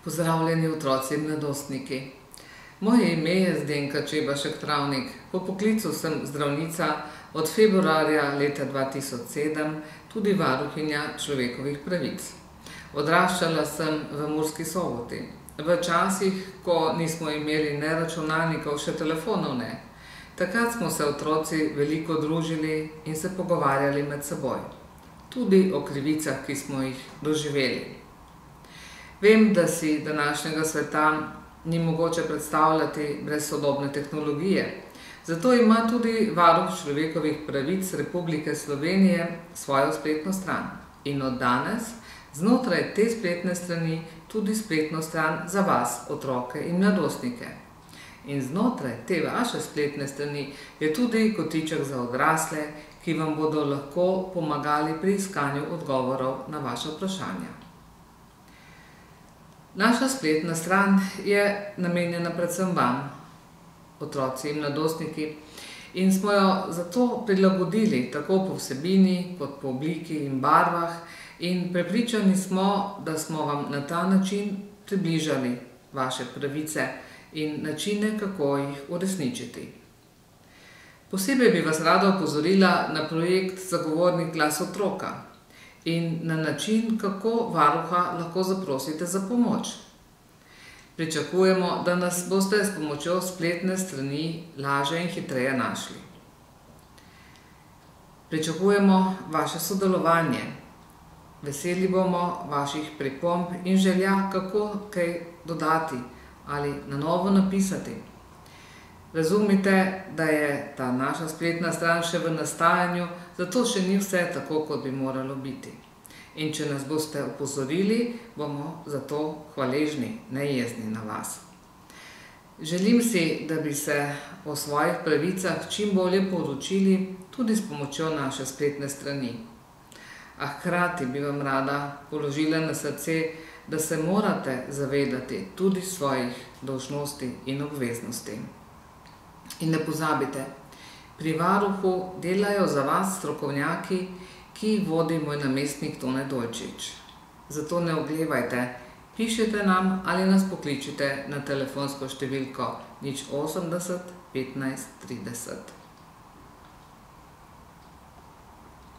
Pozdravljeni otroci in mladostniki. Moje ime je Zdenka Čebašek-Travnik. Po poklicu sem zdravnica, od februarja leta 2007 tudi varuhinja človekovih pravic. Odraščala sem v Murski Soboti, v časih, ko nismo imeli ne računalnikov, še telefonov ne. Takrat smo se otroci veliko družili in se pogovarjali med seboj. Tudi o krivicah, ki smo jih doživeli. Vem, da si današnjega sveta ni mogoče predstavljati brez sodobne tehnologije. Zato ima tudi Varuh človekovih pravic Republike Slovenije svojo spletno stran. In od danes znotraj te spletne strani tudi spletno stran za vas, otroke in mladostnike. In znotraj te vaše spletne strani je tudi kotiček za odrasle, ki vam bodo lahko pomagali pri iskanju odgovorov na vaše vprašanja. Naša spletna stran je namenjena predvsem vam, otroci in mladostniki, in smo jo zato prilagodili tako po vsebini kot po obliki in barvah in prepričani smo, da smo vam na ta način približali vaše pravice in načine, kako jih uresničiti. Posebej bi vas rada opozorila na projekt Zagovornik glas otroka in na način, kako varuha lahko zaprosite za pomoč. Pričakujemo, da nas boste s pomočjo spletne strani lažje in hitreje našli. Pričakujemo vaše sodelovanje. Veseli bomo vaših pripomb in želja, kako kaj dodati ali na novo napisati. Razumite, da je ta naša spletna stran še v nastajanju, zato še ni vse tako, kot bi moralo biti. In če nas boste opozorili, bomo zato hvaležni, ne jezni na vas. Želim si, da bi se o svojih pravicah čim bolje podučili tudi s pomočjo naše spletne strani. A hkrati bi vam rada položila na srce, da se morate zavedati tudi svojih dolžnosti in obveznosti. In ne pozabite, pri varuhu delajo za vas strokovnjaki, ki jih vodi moj namestnik Tone Dolčič. Zato ne oglevajte, pišite nam ali nas pokličite na telefonsko številko 080 15 30.